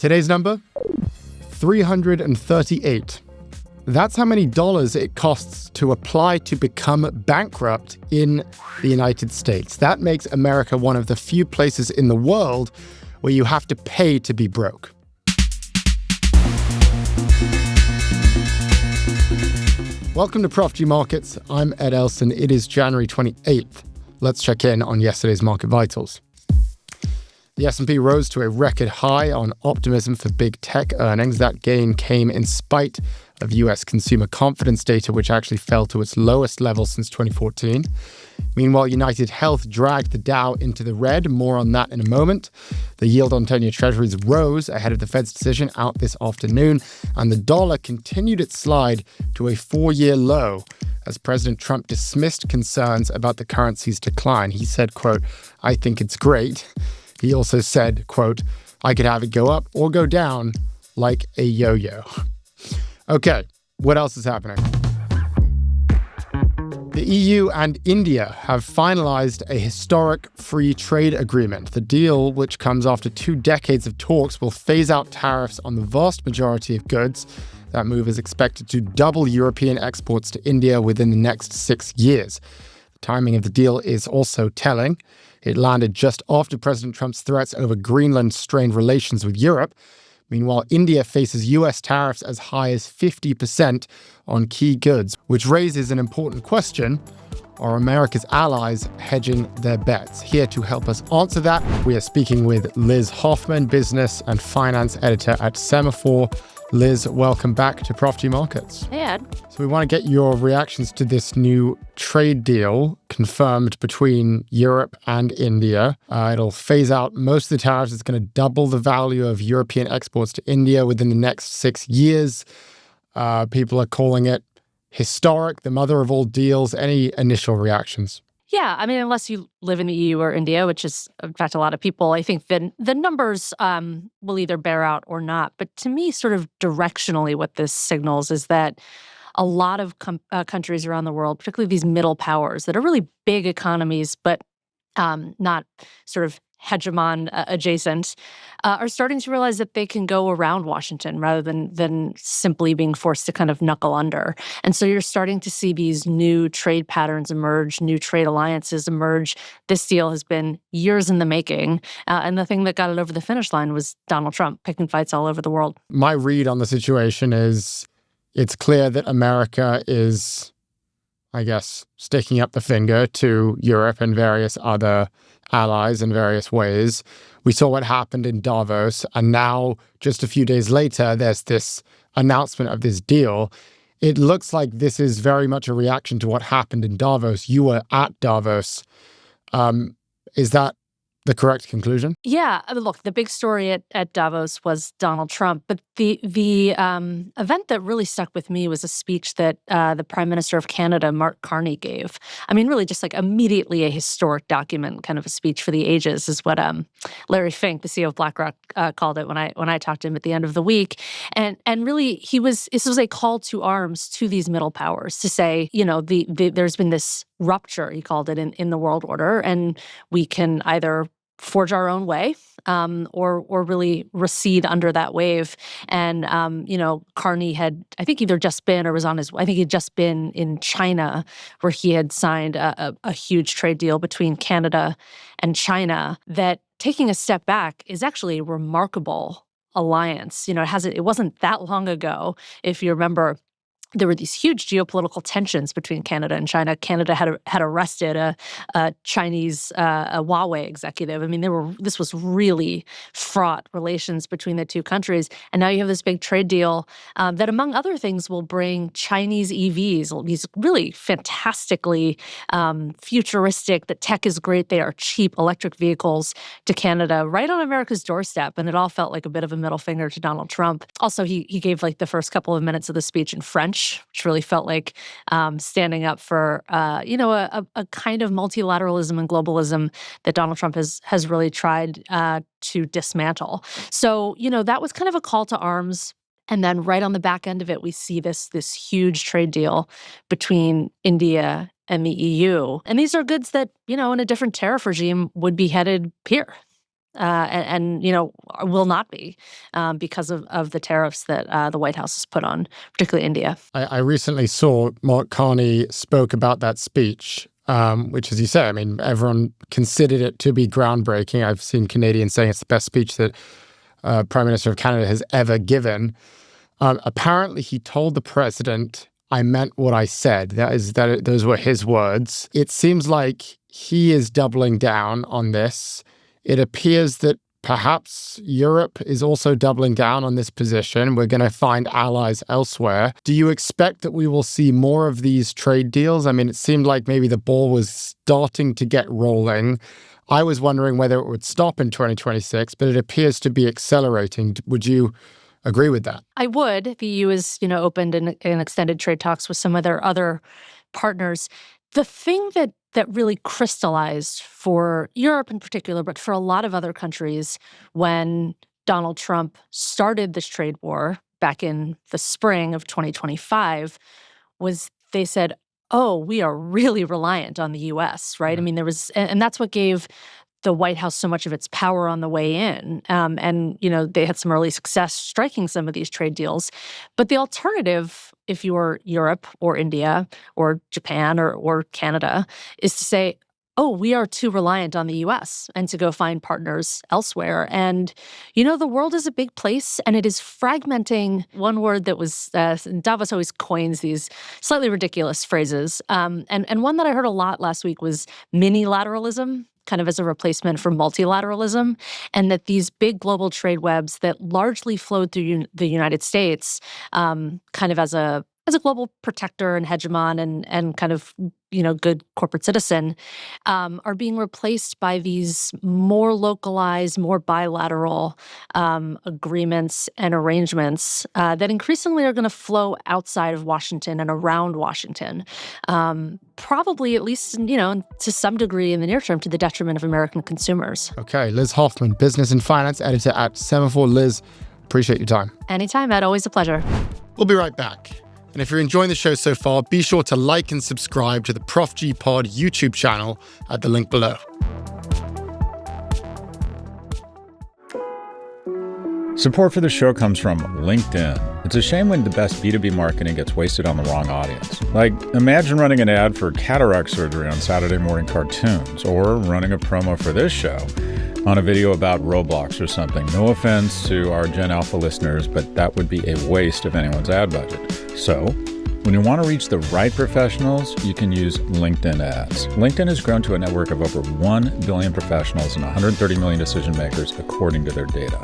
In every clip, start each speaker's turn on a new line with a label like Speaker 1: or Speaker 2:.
Speaker 1: Today's number? 338. That's how many dollars it costs to apply to become bankrupt in the United States. That makes America one of the few places in the world where you have to pay to be broke. Welcome to Prof G Markets. I'm Ed Elson. It is January 28th. Let's check in on yesterday's market vitals. The S&P rose to a record high on optimism for big tech earnings. That gain came in spite of US consumer confidence data, which actually fell to its lowest level since 2014. Meanwhile, United Health dragged the Dow into the red. More on that in a moment. The yield on 10-year treasuries rose ahead of the Fed's decision out this afternoon, and the dollar continued its slide to a 4-year low as President Trump dismissed concerns about the currency's decline. He said, quote, "I think it's great." He also said, quote, "I could have it go up or go down like a yo-yo." Okay, what else is happening? The EU and India have finalized a historic free trade agreement. The deal, which comes after 2 decades of talks, will phase out tariffs on the vast majority of goods. That move is expected to double European exports to India within the next 6 years. The timing of the deal is also telling. It landed just after President Trump's threats over Greenland's strained relations with Europe. Meanwhile, India faces US tariffs as high as 50% on key goods, which raises an important question. Are America's allies hedging their bets? Here to help us answer that, we are speaking with Liz Hoffman, business and finance editor at Semafor. Liz, welcome back to Prof G Markets.
Speaker 2: Hey, Ed.
Speaker 1: So we want to get your reactions to this new trade deal confirmed between Europe and India. It'll phase out most of the tariffs. It's going to double the value of European exports to India within the next 6 years. People are calling it historic, the mother of all deals. Any initial reactions?
Speaker 2: Yeah, I mean, unless you live in the EU or India, which is, in fact, a lot of people, I think the numbers will either bear out or not. But to me, sort of directionally, what this signals is that a lot of countries around the world, particularly these middle powers that are really big economies, but not sort of hegemon adjacent, are starting to realize that they can go around Washington rather than simply being forced to kind of knuckle under. And so you're starting to see these new trade patterns emerge, new trade alliances emerge. This deal has been years in the making. And the thing that got it over the finish line was Donald Trump picking fights all over the world.
Speaker 1: My read on the situation is it's clear that America is, I guess, sticking up the finger to Europe and various other allies in various ways. We saw what happened in Davos, and now, just a few days later, there's this announcement of this deal. It looks like this is very much a reaction to what happened in Davos. You were at Davos. Is that the correct conclusion?
Speaker 2: Yeah, I mean, look, the big story at Davos was Donald Trump, but the event that really stuck with me was a speech that the Prime Minister of Canada, Mark Carney, gave. I mean, really just like immediately a historic document, kind of a speech for the ages is what Larry Fink, the CEO of BlackRock, called it when I talked to him at the end of the week. And really, this was a call to arms to these middle powers to say, you know, there's been this rupture, he called it, in the world order, and we can either forge our own way, or really recede under that wave. And, Carney had, I think, either just been or was on I think he'd just been in China, where he had signed a huge trade deal between Canada and China that, taking a step back, is actually a remarkable alliance. You know, it wasn't that long ago, if you remember, there were these huge geopolitical tensions between Canada and China. Canada had arrested a Chinese Huawei executive. I mean, this was really fraught relations between the two countries. And now you have this big trade deal that, among other things, will bring Chinese EVs, these really fantastically futuristic, the tech is great, they are cheap electric vehicles, to Canada, right on America's doorstep. And it all felt like a bit of a middle finger to Donald Trump. Also, he gave like the first couple of minutes of the speech in French, which really felt like standing up for, a kind of multilateralism and globalism that Donald Trump has really tried to dismantle. So, that was kind of a call to arms. And then right on the back end of it, we see this huge trade deal between India and the EU. And these are goods that, in a different tariff regime would be headed here. and will not be because of the tariffs that the White House has put on, particularly India.
Speaker 1: I recently saw Mark Carney spoke about that speech, which, as you say, I mean, everyone considered it to be groundbreaking. I've seen Canadians saying it's the best speech that Prime Minister of Canada has ever given. Apparently, he told the president, "I meant what I said." Those were his words. It seems like he is doubling down on this. It appears that perhaps Europe is also doubling down on this position. We're going to find allies elsewhere. Do you expect that we will see more of these trade deals? I mean, it seemed like maybe the ball was starting to get rolling. I was wondering whether it would stop in 2026, but it appears to be accelerating. Would you agree with that?
Speaker 2: I would. The EU has, opened in extended trade talks with some of their other partners. The thing that really crystallized for Europe in particular, but for a lot of other countries when Donald Trump started this trade war back in the spring of 2025 was they said, oh, we are really reliant on the U.S., right? I mean, and that's what gave the White House so much of its power on the way in. And they had some early success striking some of these trade deals. But the alternative, if you're Europe or India or Japan or Canada, is to say, oh, we are too reliant on the U.S. and to go find partners elsewhere. And, the world is a big place and it is fragmenting. One word that was, Davos always coins these slightly ridiculous phrases. And one that I heard a lot last week was minilateralism, kind of as a replacement for multilateralism, and that these big global trade webs that largely flowed through the United States kind of as a global protector and hegemon and kind of, good corporate citizen, are being replaced by these more localized, more bilateral agreements and arrangements that increasingly are going to flow outside of Washington and around Washington, probably at least, to some degree in the near term to the detriment of American consumers.
Speaker 1: Okay, Liz Hoffman, business and finance editor at Semafor. Liz, appreciate your time.
Speaker 2: Anytime, Ed. Always a pleasure.
Speaker 1: We'll be right back. And if you're enjoying the show so far, be sure to like and subscribe to the Prof G Pod YouTube channel at the link below.
Speaker 3: Support for the show comes from LinkedIn. It's a shame when the best B2B marketing gets wasted on the wrong audience. Like, imagine running an ad for cataract surgery on Saturday morning cartoons, or running a promo for this show on a video about Roblox or something. No offense to our Gen Alpha listeners, but that would be a waste of anyone's ad budget. So, when you want to reach the right professionals, you can use LinkedIn ads. LinkedIn has grown to a network of over 1 billion professionals and 130 million decision makers, according to their data.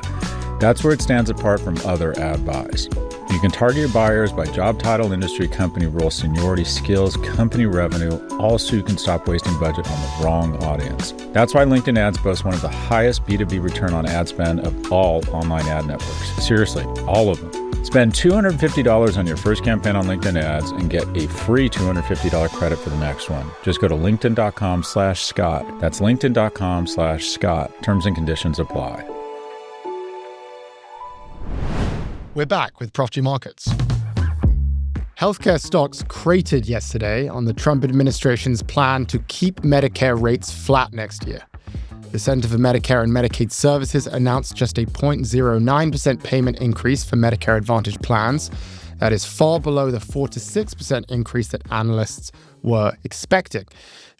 Speaker 3: That's where it stands apart from other ad buys. You can target your buyers by job title, industry, company role, seniority, skills, company revenue, all so you can stop wasting budget on the wrong audience. That's why LinkedIn ads boast one of the highest B2B return on ad spend of all online ad networks. Seriously, all of them. Spend $250 on your first campaign on LinkedIn ads and get a free $250 credit for the next one. Just go to linkedin.com/Scott. That's linkedin.com/Scott. Terms and conditions apply.
Speaker 1: We're back with Prof G Markets. Healthcare stocks cratered yesterday on the Trump administration's plan to keep Medicare rates flat next year. The Center for Medicare and Medicaid Services announced just a 0.09% payment increase for Medicare Advantage plans. That is far below the 4 to 6% increase that analysts were expecting.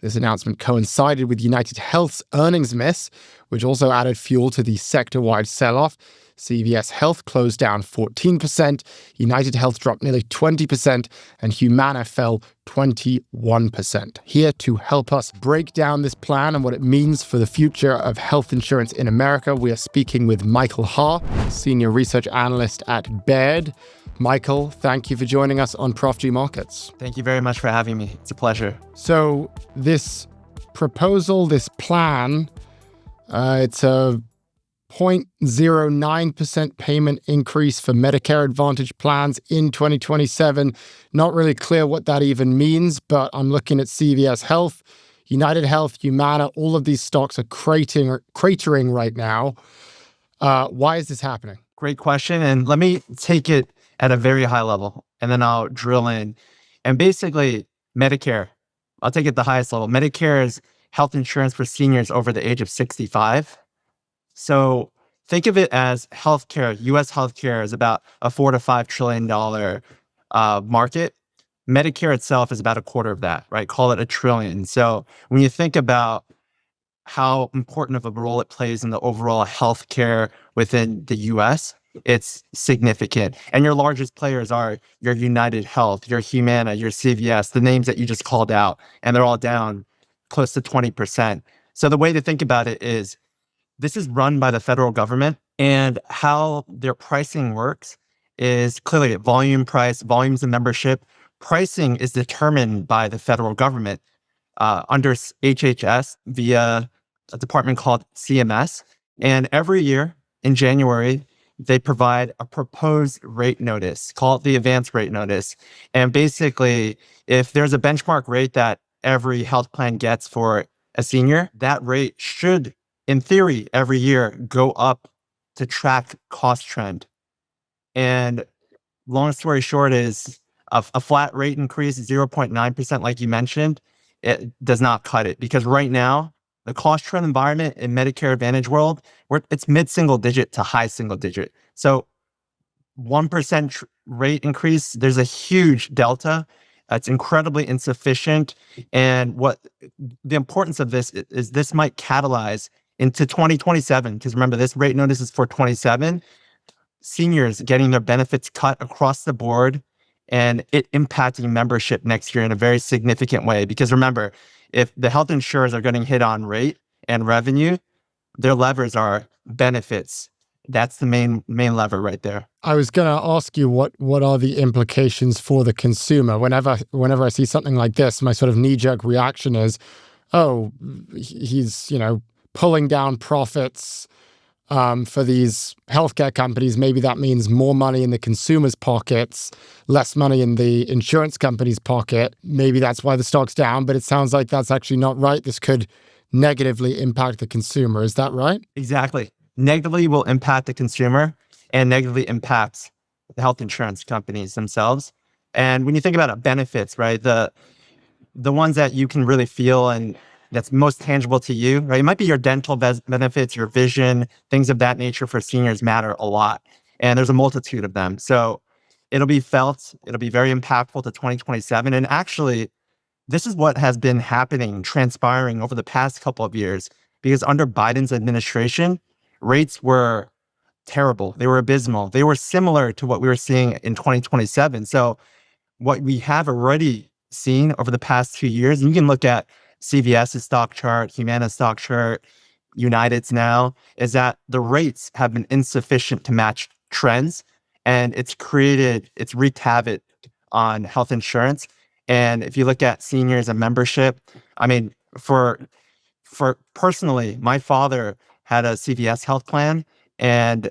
Speaker 1: This announcement coincided with United Health's earnings miss, which also added fuel to the sector-wide sell-off. CVS Health closed down 14%, United Health dropped nearly 20%, and Humana fell 21%. Here to help us break down this plan and what it means for the future of health insurance in America, we are speaking with Michael Ha, Senior Research Analyst at Baird. Michael, thank you for joining us on Prof G Markets.
Speaker 4: Thank you very much for having me. It's a pleasure.
Speaker 1: So this proposal, this plan, it's a 0.09% payment increase for Medicare Advantage plans in 2027. Not really clear what that even means, but I'm looking at CVS Health, United Health, Humana. All of these stocks are cratering right now. Why is this happening?
Speaker 4: Great question. And let me take it at a very high level, and then I'll drill in. And basically, Medicare, I'll take it at the highest level. Medicare is health insurance for seniors over the age of 65. So think of it as healthcare. U.S. healthcare is about a $4 to $5 trillion market. Medicare itself is about a quarter of that, right? Call it $1 trillion. So when you think about how important of a role it plays in the overall healthcare within the US, it's significant. And your largest players are your United Health, your Humana, your CVS, the names that you just called out, and they're all down close to 20%. So the way to think about it is this is run by the federal government, and how their pricing works is clearly volume price, volumes of membership. Pricing is determined by the federal government under HHS via a department called CMS. And every year in January, they provide a proposed rate notice, call it the advance rate notice. And basically, if there's a benchmark rate that every health plan gets for a senior, that rate should, in theory, every year go up to track cost trend. And long story short is a flat rate increase, 0.9%, like you mentioned, it does not cut it, because right now, the cost trend environment in Medicare Advantage world, it's mid-single digit to high single digit. So 1% rate increase, there's a huge delta. It's incredibly insufficient. And what the importance of this is this might catalyze into 2027, because remember, this rate notice is for 27, seniors getting their benefits cut across the board, and it impacting membership next year in a very significant way. Because remember, if the health insurers are getting hit on rate and revenue, their levers are benefits. That's the main lever right there.
Speaker 1: I was going to ask you what are the implications for the consumer? Whenever I see something like this, my sort of knee-jerk reaction is, oh, he's pulling down profits for these healthcare companies. Maybe that means more money in the consumer's pockets, less money in the insurance company's pocket. Maybe that's why the stock's down, but it sounds like that's actually not right. This could negatively impact the consumer. Is that right?
Speaker 4: Exactly. Negatively will impact the consumer and negatively impacts the health insurance companies themselves. And when you think about benefits, right, the ones that you can really feel and that's most tangible to you, right? It might be your dental benefits, your vision, things of that nature for seniors matter a lot. And there's a multitude of them. So it'll be felt, it'll be very impactful to 2027. And actually, this is what has been happening, transpiring over the past couple of years, because under Biden's administration, rates were terrible. They were abysmal. They were similar to what we were seeing in 2027. So what we have already seen over the past 2 years, and you can look at CVS's stock chart, Humana's stock chart, United's now, is that the rates have been insufficient to match trends. And it's wreaked havoc on health insurance. And if you look at seniors and membership, I mean, for personally, my father had a CVS health plan and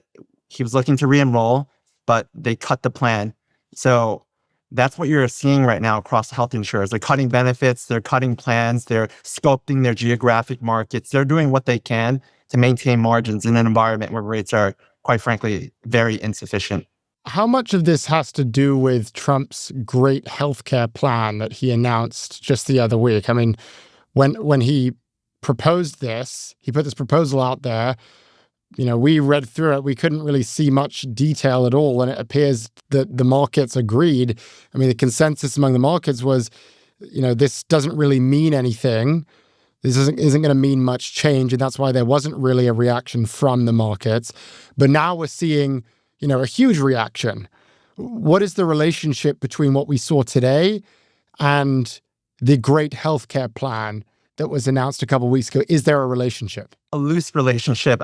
Speaker 4: he was looking to re-enroll, but they cut the plan. So that's what you're seeing right now across health insurers. They're cutting benefits, they're cutting plans, they're sculpting their geographic markets. They're doing what they can to maintain margins in an environment where rates are, quite frankly, very insufficient.
Speaker 1: How much of this has to do with Trump's great healthcare plan that he announced just the other week? I mean, when he proposed this, he put this proposal out there. We read through it. We couldn't really see much detail at all. And it appears that the markets agreed. I mean, the consensus among the markets was, this doesn't really mean anything. This isn't going to mean much change. And that's why there wasn't really a reaction from the markets. But now we're seeing, a huge reaction. What is the relationship between what we saw today and the great healthcare plan that was announced a couple of weeks ago? Is there a relationship?
Speaker 4: A loose relationship.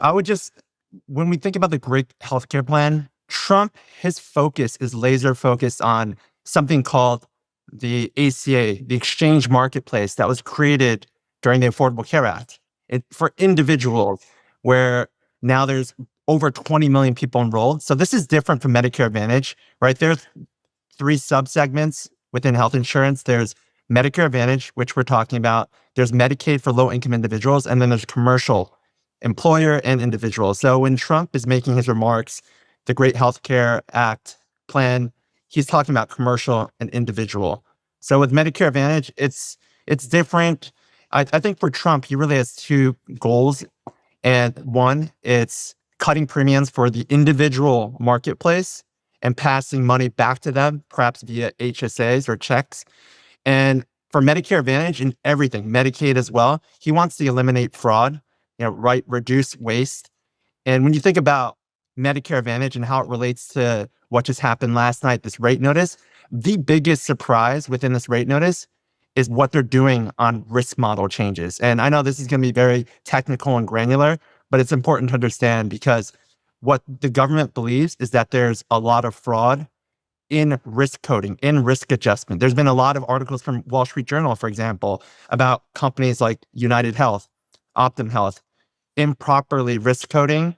Speaker 4: When we think about the great healthcare plan, Trump, his focus is laser focused on something called the ACA, the exchange marketplace that was created during the Affordable Care Act for individuals, where now there's over 20 million people enrolled. So this is different from Medicare Advantage, right? There's 3 subsegments within health insurance. There's Medicare Advantage, which we're talking about. There's Medicaid for low-income individuals, and then there's commercial, employer and individual. So when Trump is making his remarks, the Great Healthcare Act plan, he's talking about commercial and individual. So with Medicare Advantage, it's different. I think for Trump, he really has 2 goals. And one, it's cutting premiums for the individual marketplace and passing money back to them, perhaps via HSAs or checks. And for Medicare Advantage and everything, Medicaid as well, he wants to eliminate fraud, reduce waste. And when you think about Medicare Advantage and how it relates to what just happened last night, this rate notice, the biggest surprise within this rate notice is what they're doing on risk model changes. And I know this is going to be very technical and granular, but it's important to understand because what the government believes is that there's a lot of fraud in risk coding, in risk adjustment. There's been a lot of articles from Wall Street Journal, for example, about companies like United Health, Optum Health, improperly risk coding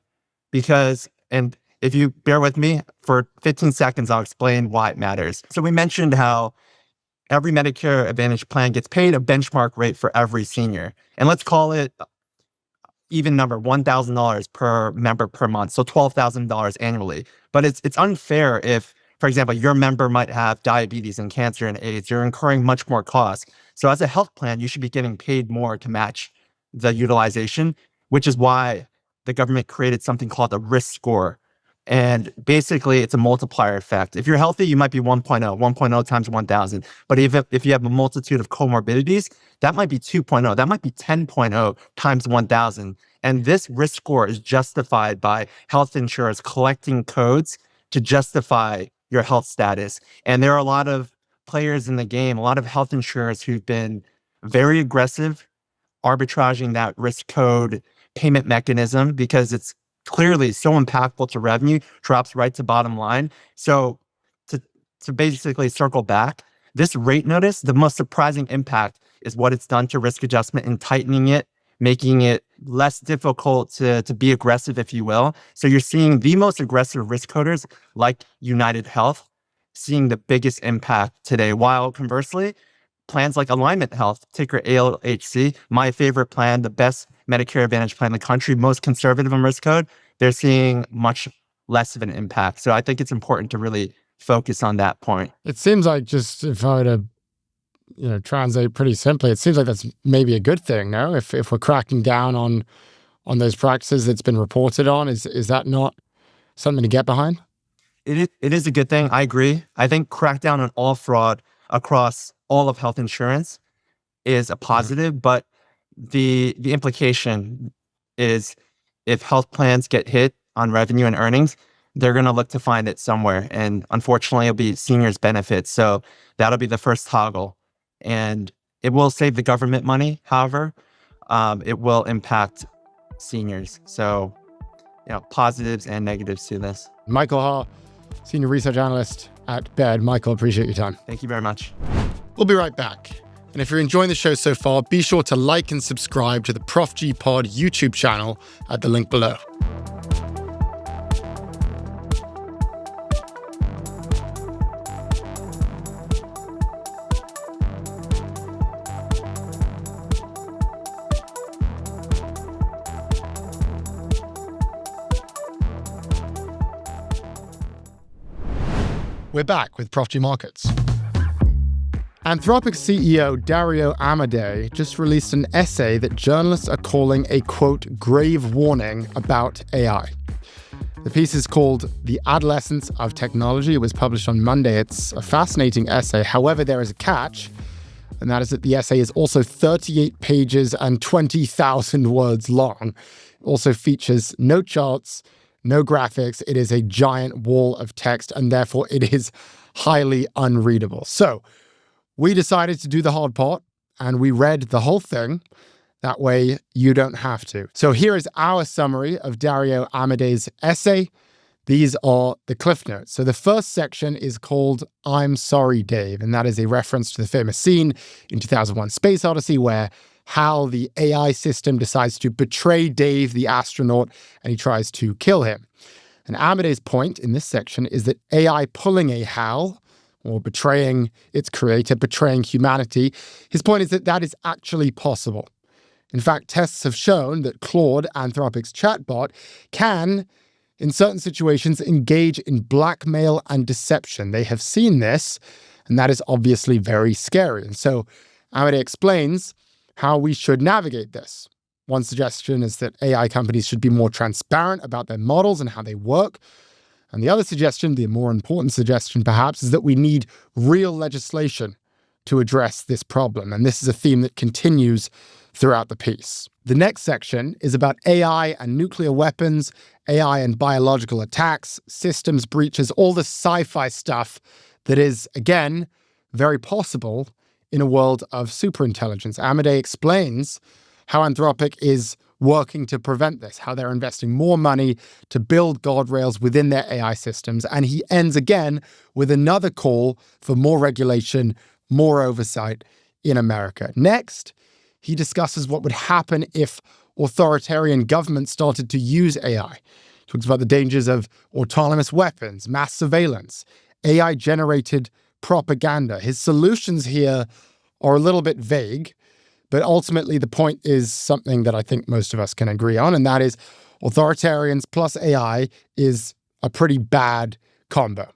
Speaker 4: because, and if you bear with me for 15 seconds, I'll explain why it matters. So we mentioned how every Medicare Advantage plan gets paid a benchmark rate for every senior. And let's call it even number, $1,000 per member per month. So $12,000 annually. But it's unfair if, for example, your member might have diabetes and cancer and AIDS. You're incurring much more costs. So as a health plan, you should be getting paid more to match the utilization, which is why the government created something called a risk score. And basically, it's a multiplier effect. If you're healthy, you might be 1.0 times 1,000. But if you have a multitude of comorbidities, that might be 2.0. That might be 10.0 times 1,000. And this risk score is justified by health insurers collecting codes to justify your health status. And there are a lot of players in the game, a lot of health insurers who've been very aggressive arbitraging that risk code payment mechanism because it's clearly so impactful to revenue, drops right to bottom line. So to basically circle back, this rate notice, the most surprising impact is what it's done to risk adjustment and tightening it, making it less difficult to be aggressive, if you will. So you're seeing the most aggressive risk coders like United Health seeing the biggest impact today, while conversely, plans like Alignment Health, ticker ALHC, my favorite plan, the best Medicare Advantage plan in the country, most conservative in risk code, they're seeing much less of an impact. So I think it's important to really focus on that point.
Speaker 1: It seems like, just if I were to translate pretty simply, it seems like that's maybe a good thing, no? If we're cracking down on those practices that's been reported on, is that not something to get behind?
Speaker 4: It is a good thing. I agree. I think crackdown on all fraud across all of health insurance is a positive, but the implication is if health plans get hit on revenue and earnings, they're going to look to find it somewhere. And unfortunately, it'll be seniors' benefits. So that'll be the first toggle. And it will save the government money. However, it will impact seniors. So, positives and negatives to this.
Speaker 1: Michael Ha, Senior Research Analyst at Baird. Michael, appreciate your time.
Speaker 4: Thank you very much.
Speaker 1: We'll be right back. And if you're enjoying the show so far, be sure to like and subscribe to the Prof G Pod YouTube channel at the link below. We're back with Prof G Markets. Anthropic CEO Dario Amodei just released an essay that journalists are calling a, quote, grave warning about AI. The piece is called The Adolescence of Technology. It was published on Monday. It's a fascinating essay. However, there is a catch, and that is that the essay is also 38 pages and 20,000 words long. It also features no charts, no graphics. It is a giant wall of text, and therefore it is highly unreadable. So we decided to do the hard part, and we read the whole thing. That way you don't have to. So here is our summary of Dario Amodei's essay. These are the cliff notes. So the first section is called I'm Sorry, Dave, and that is a reference to the famous scene in 2001 Space Odyssey where Hal, the AI system, decides to betray Dave, the astronaut, and he tries to kill him. And Amodei's point in this section is that AI pulling a Hal, or betraying its creator, betraying humanity, his point is that that is actually possible. In fact, tests have shown that Claude, Anthropic's chatbot, can, in certain situations, engage in blackmail and deception. They have seen this, and that is obviously very scary. And so Amodei explains how we should navigate this. One suggestion is that AI companies should be more transparent about their models and how they work. And the other suggestion, the more important suggestion perhaps, is that we need real legislation to address this problem. And this is a theme that continues throughout the piece. The next section is about AI and nuclear weapons, AI and biological attacks, systems breaches, all the sci-fi stuff that is, again, very possible in a world of superintelligence. Amodei explains how Anthropic is working to prevent this, how they're investing more money to build guardrails within their AI systems. And he ends again with another call for more regulation, more oversight in America. Next, he discusses what would happen if authoritarian governments started to use AI. He talks about the dangers of autonomous weapons, mass surveillance, AI-generated propaganda. His solutions here are a little bit vague, but ultimately the point is something that I think most of us can agree on, and that is authoritarians plus AI is a pretty bad combo.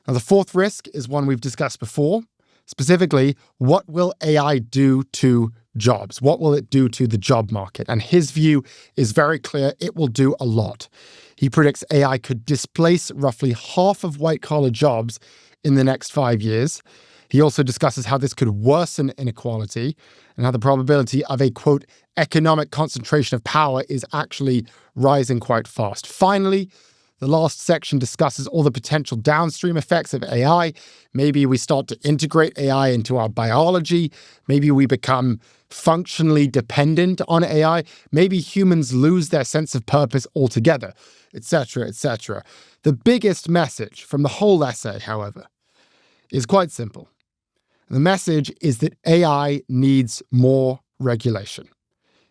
Speaker 1: Now, the fourth risk is one we've discussed before. Specifically, what will AI do to jobs? What will it do to the job market? And his view is very clear. It will do a lot. He predicts AI could displace roughly half of white-collar jobs in the next 5 years. He also discusses how this could worsen inequality and how the probability of a, quote, economic concentration of power is actually rising quite fast. Finally, the last section discusses all the potential downstream effects of AI. Maybe we start to integrate AI into our biology. Maybe we become functionally dependent on AI. Maybe humans lose their sense of purpose altogether, etc., etc. The biggest message from the whole essay, however, is quite simple. The message is that AI needs more regulation.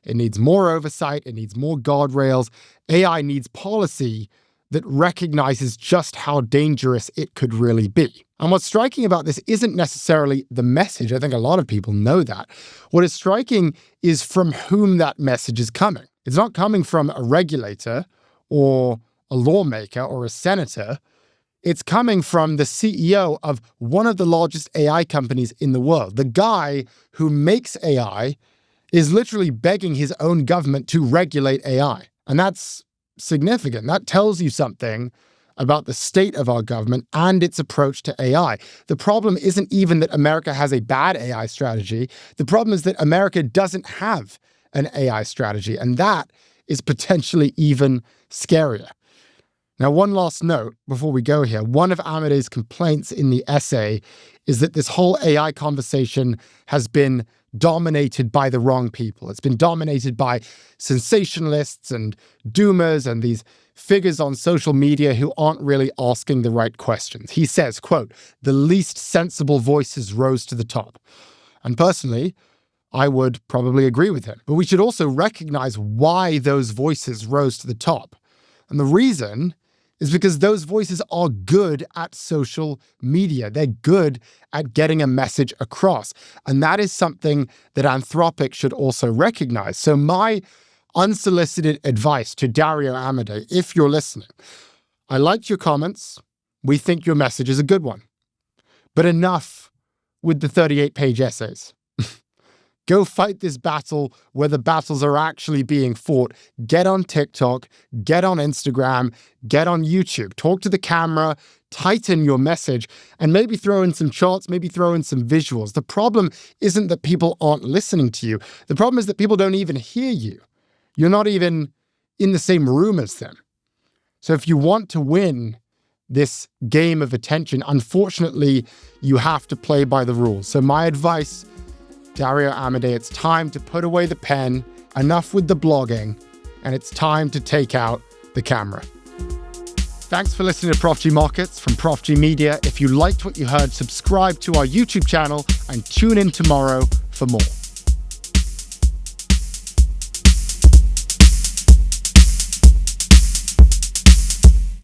Speaker 1: It needs more oversight. It needs more guardrails. AI needs policy that recognizes just how dangerous it could really be. And what's striking about this isn't necessarily the message. I think a lot of people know that. What is striking is from whom that message is coming. It's not coming from a regulator or a lawmaker or a senator. It's coming from the CEO of one of the largest AI companies in the world. The guy who makes AI is literally begging his own government to regulate AI. And that's significant. That tells you something about the state of our government and its approach to AI. The problem isn't even that America has a bad AI strategy. The problem is that America doesn't have an AI strategy, and that is potentially even scarier. Now, one last note before we go here. One of Amodei's complaints in the essay is that this whole AI conversation has been dominated by the wrong people. It's been dominated by sensationalists and doomers and these figures on social media who aren't really asking the right questions. He says, quote, "The least sensible voices rose to the top." And personally, I would probably agree with him. But we should also recognize why those voices rose to the top. And the reason is because those voices are good at social media. They're good at getting a message across. And that is something that Anthropic should also recognize. So my unsolicited advice to Dario Amodei, if you're listening, I liked your comments. We think your message is a good one. But enough with the 38-page essays. Go fight this battle where the battles are actually being fought. Get on TikTok, get on Instagram, get on YouTube. Talk to the camera, tighten your message, and maybe throw in some charts, maybe throw in some visuals. The problem isn't that people aren't listening to you. The problem is that people don't even hear you. You're not even in the same room as them. So if you want to win this game of attention, unfortunately, you have to play by the rules. So my advice, Dario Amodei, it's time to put away the pen, enough with the blogging, and it's time to take out the camera. Thanks for listening to Prof G Markets from Prof G Media. If you liked what you heard, subscribe to our YouTube channel and tune in tomorrow for more.